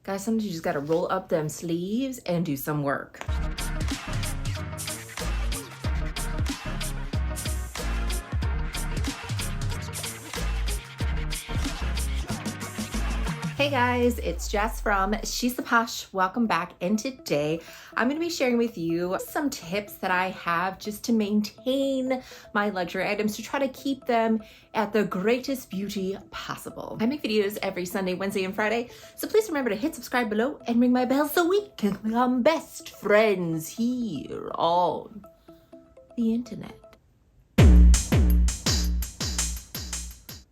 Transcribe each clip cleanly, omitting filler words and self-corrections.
Guys, sometimes you just gotta roll up them sleeves and do some work. Hey guys, it's Jess from She's the Posh. Welcome back, and today I'm going to be sharing with you some tips that I have just to maintain my luxury items, to try to keep them at the greatest beauty possible. I make videos every Sunday, Wednesday, and Friday, so please remember to hit subscribe below and ring my bell so we can become best friends here on the internet.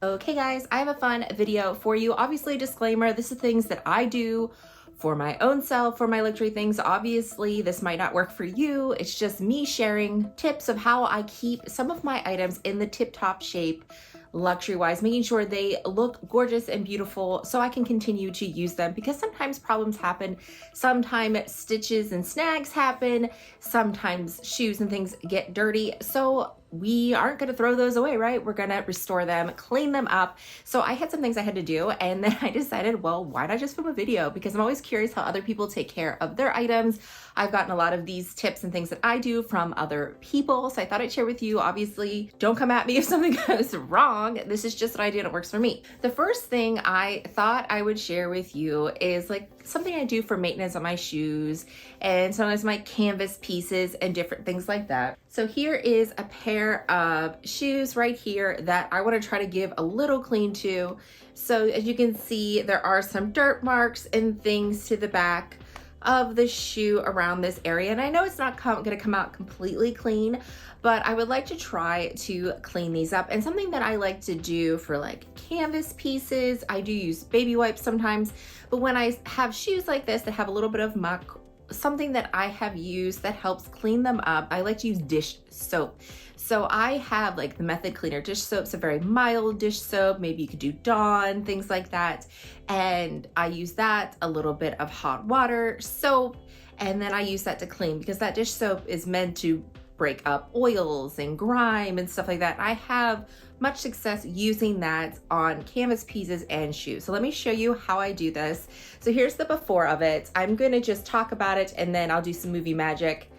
Okay guys, I have a fun video for you. Obviously, disclaimer, this is things that I do for my own self, for my luxury things. Obviously, this might not work for you. It's just me sharing tips of how I keep some of my items in the tip-top shape, luxury-wise, making sure they look gorgeous and beautiful so I can continue to use them, because sometimes problems happen, sometimes stitches and snags happen, sometimes shoes and things get dirty. So we aren't going to throw those away, right? We're going to restore them, clean them up. So I had some things I had to do, and then I decided, well, why not just film a video? Because I'm always curious how other people take care of their items. I've gotten a lot of these tips and things that I do from other people, so I thought I'd share with you. Obviously, don't come at me if something goes wrong. This is just what I do and it works for me. The first thing I thought I would share with you is like something I do for maintenance on my shoes and sometimes my canvas pieces and different things like that. So here is a pair of shoes right here that I want to try to give a little clean to. So as you can see, there are some dirt marks and things to the back of the shoe around this area, and I know it's not going to come out completely clean, but I would like to try to clean these up. And something that I like to do for like canvas pieces, I do use baby wipes sometimes, but when I have shoes like this that have a little bit of muck, something that I have used that helps clean them up, I like to use dish soap. So I have like the Method Cleaner dish soap's a very mild dish soap. Maybe you could do Dawn, things like that. And I use that, a little bit of hot water soap, and then I use that to clean, because that dish soap is meant to break up oils and grime and stuff like that. I have much success using that on canvas pieces and shoes. So let me show you how I do this. So here's the before of it. I'm gonna just talk about it and then I'll do some movie magic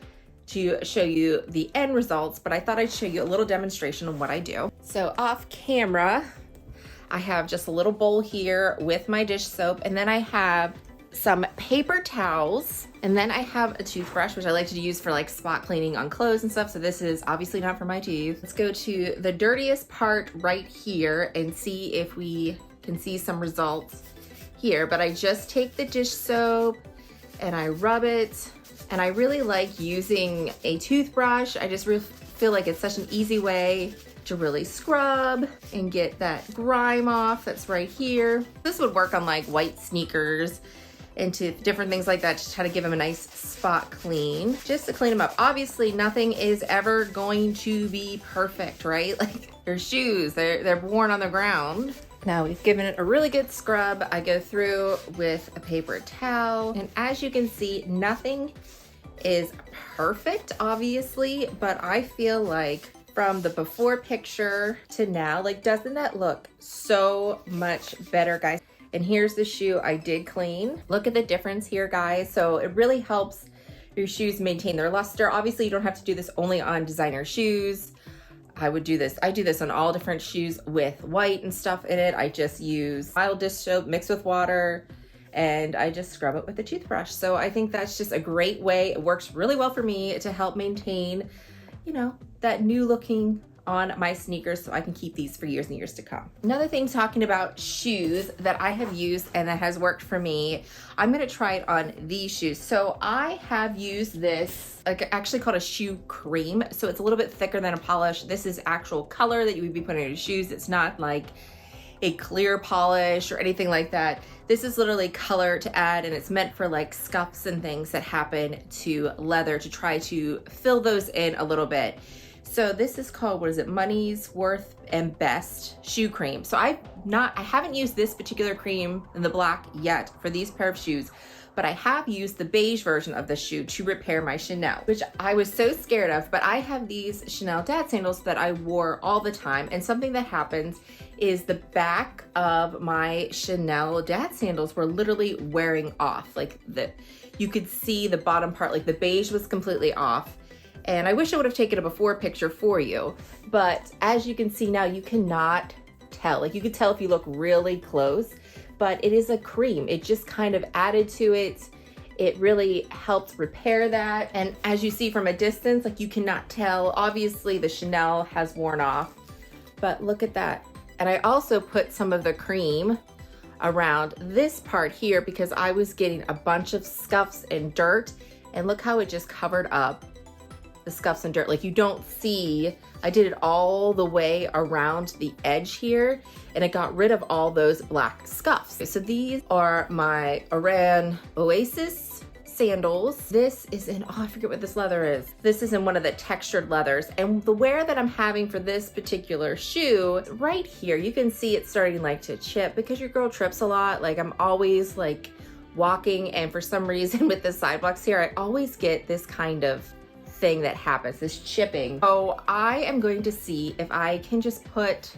to show you the end results, but I thought I'd show you a little demonstration of what I do. So off camera, I have just a little bowl here with my dish soap, and then I have some paper towels, and then I have a toothbrush, which I like to use for like spot cleaning on clothes and stuff. So this is obviously not for my teeth. Let's go to the dirtiest part right here and see if we can see some results here. But I just take the dish soap and I rub it. And I really like using a toothbrush. I just feel like it's such an easy way to really scrub and get that grime off that's right here. This would work on like white sneakers and to different things like that, to try to give them a nice spot clean, just to clean them up. Obviously, nothing is ever going to be perfect, right? Like your shoes, they're worn on the ground. Now we've given it a really good scrub. I go through with a paper towel, and as you can see, nothing is perfect, obviously, but I feel like from the before picture to now, like, doesn't that look so much better, guys? And here's the shoe I did clean. Look at the difference here, guys. So it really helps your shoes maintain their luster. Obviously, you don't have to do this only on designer shoes. I do this on all different shoes with white and stuff in it. I just use mild dish soap mixed with water, and I just scrub it with a toothbrush. So I think that's just a great way. It works really well for me to help maintain, you know, that new looking on my sneakers, so I can keep these for years and years to come. Another thing, talking about shoes that I have used and that has worked for me, I'm gonna try it on these shoes. So I have used this, actually called a shoe cream. So it's a little bit thicker than a polish. This is actual color that you would be putting on your shoes. It's not like a clear polish or anything like that. This is literally color to add, and it's meant for like scuffs and things that happen to leather, to try to fill those in a little bit. So this is called, what is it? Money's Worth and Best Shoe Cream. So I haven't used this particular cream in the black yet for these pair of shoes, but I have used the beige version of the shoe to repair my Chanel, which I was so scared of. But I have these Chanel dad sandals that I wore all the time, and something that happens is the back of my Chanel dad sandals were literally wearing off. Like you could see the bottom part, like the beige was completely off. And I wish I would have taken a before picture for you, but as you can see now, you cannot tell. Like you could tell if you look really close, but it is a cream. It just kind of added to it. It really helped repair that. And as you see from a distance, like you cannot tell. Obviously the Chanel has worn off, but look at that. And I also put some of the cream around this part here because I was getting a bunch of scuffs and dirt, and look how it just covered up the scuffs and dirt. Like you don't see, I did it all the way around the edge here, and it got rid of all those black scuffs. So these are my Oran Oasis sandals. This is in, oh, I forget what this leather is. This is in one of the textured leathers. And the wear that I'm having for this particular shoe, right here, you can see it's starting like to chip because your girl trips a lot. Like I'm always like walking, and for some reason with the sidewalks here, I always get this kind of thing that happens, this chipping. So I am going to see if I can just put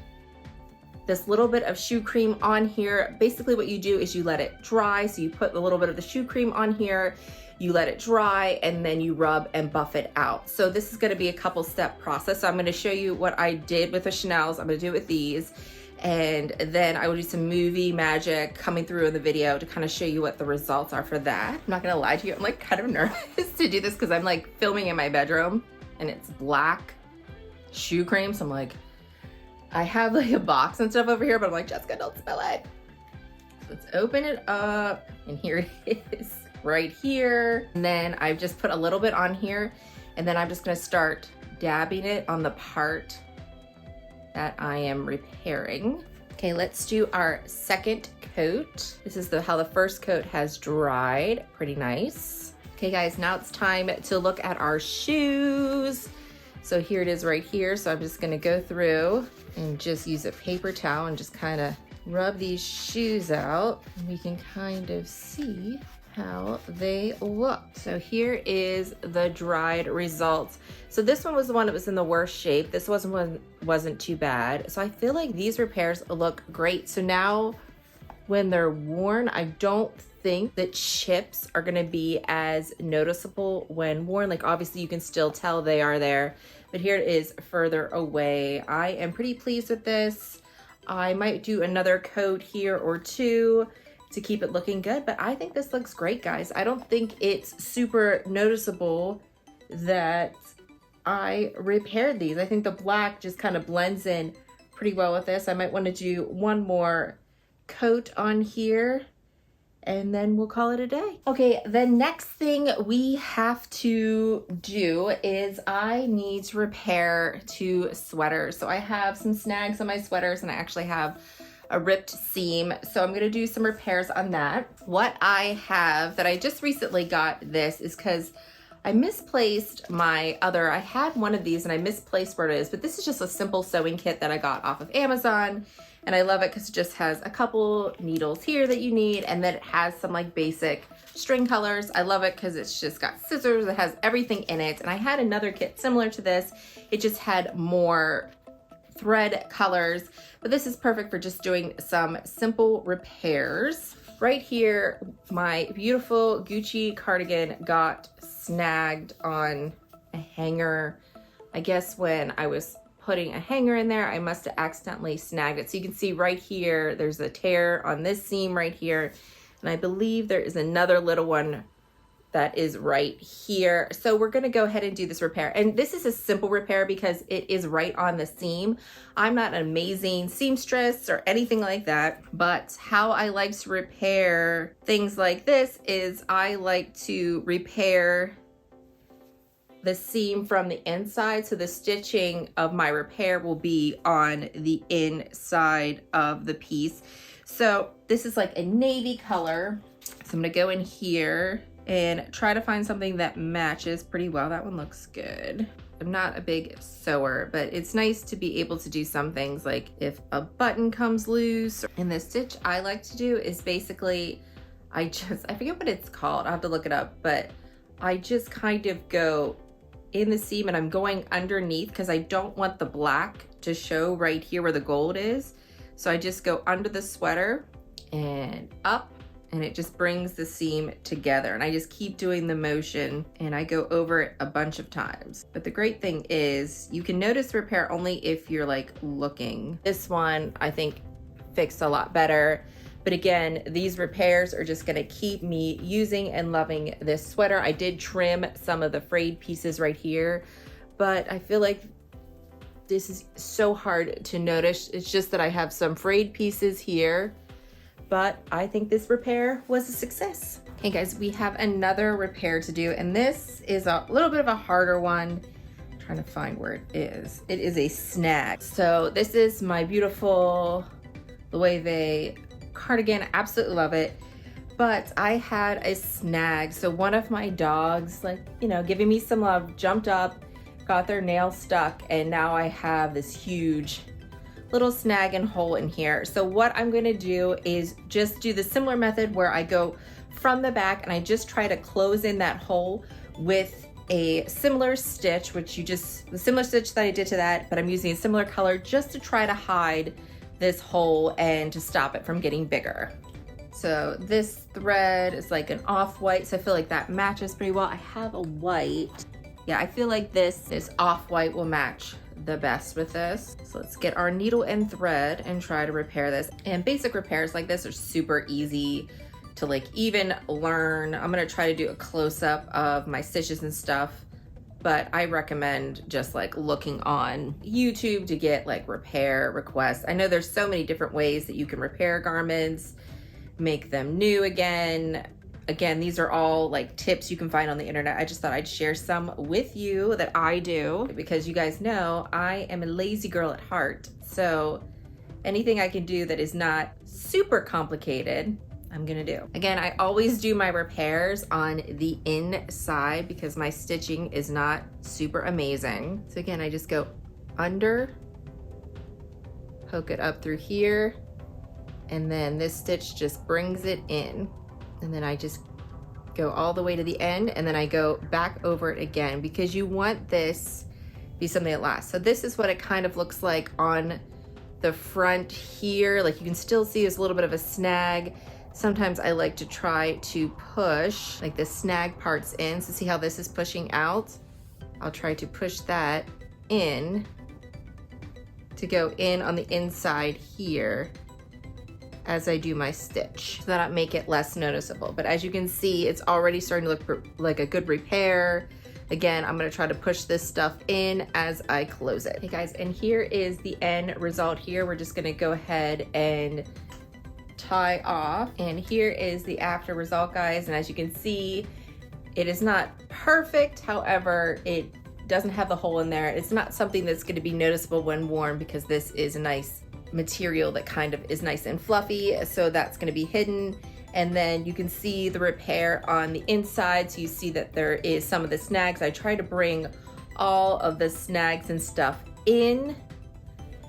this little bit of shoe cream on here. Basically what you do is you let it dry. So you put a little bit of the shoe cream on here, you let it dry, and then you rub and buff it out. So this is gonna be a couple step process. So I'm gonna show you what I did with the Chanel's. I'm gonna do it with these. And then I will do some movie magic coming through in the video to kind of show you what the results are for that. I'm not gonna lie to you, I'm like kind of nervous to do this because I'm like filming in my bedroom and it's black shoe cream. So I'm like, I have like a box and stuff over here, but I'm like, Jessica, don't spill it. So let's open it up, and here it is right here. And then I've just put a little bit on here, and then I'm just gonna start dabbing it on the part that I am repairing. Okay, let's do our second coat. This is how the first coat has dried, pretty nice. Okay guys, now it's time to look at our shoes. So here it is right here. So I'm just gonna go through and just use a paper towel and just kind of rub these shoes out. And we can kind of see how they look. So here is the dried results. So this one was the one that was in the worst shape. This wasn't too bad. So I feel like these repairs look great. So now when they're worn, I don't think the chips are gonna be as noticeable when worn. Like obviously you can still tell they are there, but here it is further away. I am pretty pleased with this. I might do another coat here or two to keep it looking good, but I think this looks great, guys. I don't think it's super noticeable that I repaired these. I think the black just kind of blends in pretty well with this. I might want to do one more coat on here, and then we'll call it a day. Okay, the next thing we have to do is I need to repair two sweaters. So I have some snags on my sweaters, and I actually have a ripped seam. So I'm gonna do some repairs on that. What I have that I just recently got this is because I misplaced my other, I had one of these and I misplaced where it is, but this is just a simple sewing kit that I got off of Amazon. And I love it because it just has a couple needles here that you need, and then it has some like basic string colors. I love it because it's just got scissors, it has everything in it. And I had another kit similar to this. It just had more thread colors, but this is perfect for just doing some simple repairs. Right here, my beautiful Gucci cardigan got snagged on a hanger. I guess when I was putting a hanger in there, I must have accidentally snagged it. So you can see right here, there's a tear on this seam right here. And I believe there is another little one that is right here. So we're gonna go ahead and do this repair. And this is a simple repair because it is right on the seam. I'm not an amazing seamstress or anything like that, but how I like to repair things like this is I like to repair the seam from the inside. So the stitching of my repair will be on the inside of the piece. So this is like a navy color. So I'm gonna go in here and try to find something that matches pretty well. That one looks good. I'm not a big sewer, but it's nice to be able to do some things like if a button comes loose. And the stitch I like to do is basically, I forget what it's called, I'll have to look it up, but I just kind of go in the seam and I'm going underneath because I don't want the black to show right here where the gold is. So I just go under the sweater and up, and it just brings the seam together. And I just keep doing the motion and I go over it a bunch of times. But the great thing is you can notice repair only if you're like looking. This one I think fixed a lot better. But again, these repairs are just gonna keep me using and loving this sweater. I did trim some of the frayed pieces right here, but I feel like this is so hard to notice. It's just that I have some frayed pieces here, but I think this repair was a success. Okay guys, we have another repair to do, and this is a little bit of a harder one. I'm trying to find where it is. It is a snag. So this is my beautiful Loewe cardigan. Absolutely love it. But I had a snag. So one of my dogs, like, you know, giving me some love, jumped up, got their nail stuck, and now I have this huge little snag and hole in here. So what I'm gonna do is just do the similar method where I go from the back and I just try to close in that hole with a similar stitch, the similar stitch that I did to that, but I'm using a similar color just to try to hide this hole and to stop it from getting bigger. So this thread is like an off-white, so I feel like that matches pretty well. I have a white. Yeah, I feel like this off-white will match the best with this. So let's get our needle and thread and try to repair this. And basic repairs like this are super easy to like even learn. I'm gonna try to do a close-up of my stitches and stuff, but I recommend just like looking on YouTube to get like repair requests. I know there's so many different ways that you can repair garments, make them new again. Again, these are all like tips you can find on the internet. I just thought I'd share some with you that I do because you guys know I am a lazy girl at heart. So anything I can do that is not super complicated, I'm gonna do. Again, I always do my repairs on the inside because my stitching is not super amazing. So again, I just go under, poke it up through here, and then this stitch just brings it in. And then I just go all the way to the end, and then I go back over it again because you want this to be something that lasts. So this is what it kind of looks like on the front here. Like you can still see there's a little bit of a snag. Sometimes I like to try to push like the snag parts in. So see how this is pushing out? I'll try to push that in to go in on the inside here as I do my stitch so that I make it less noticeable. But as you can see, it's already starting to look like a good repair. Again, I'm gonna try to push this stuff in as I close it. Okay guys, and here is the end result here. We're just gonna go ahead and tie off. And here is the after result, guys. And as you can see, it is not perfect. However, it doesn't have the hole in there. It's not something that's gonna be noticeable when worn because this is a nice material that kind of is nice and fluffy. So that's gonna be hidden. And then you can see the repair on the inside. So you see that there is some of the snags. I try to bring all of the snags and stuff in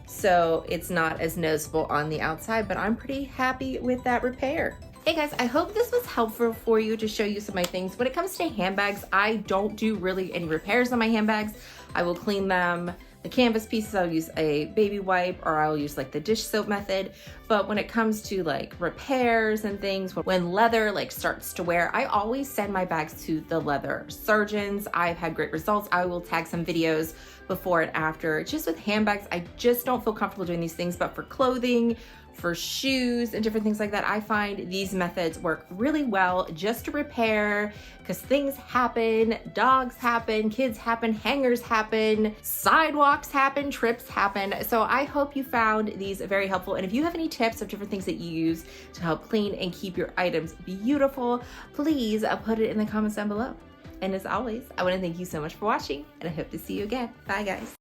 so it's not as noticeable on the outside, but I'm pretty happy with that repair. Hey guys, I hope this was helpful for you to show you some of my things. When it comes to handbags, I don't do really any repairs on my handbags. I will clean them. The canvas pieces, I'll use a baby wipe or I'll use like the dish soap method. But when it comes to like repairs and things, when leather like starts to wear, I always send my bags to the leather surgeons. I've had great results. I will tag some videos before and after. Just with handbags, I just don't feel comfortable doing these things, but for clothing, for shoes and different things like that, I find these methods work really well just to repair because things happen, dogs happen, kids happen, hangers happen, sidewalks happen, trips happen. So I hope you found these very helpful. And if you have any tips of different things that you use to help clean and keep your items beautiful, please put it in the comments down below. And as always, I want to thank you so much for watching and I hope to see you again. Bye guys.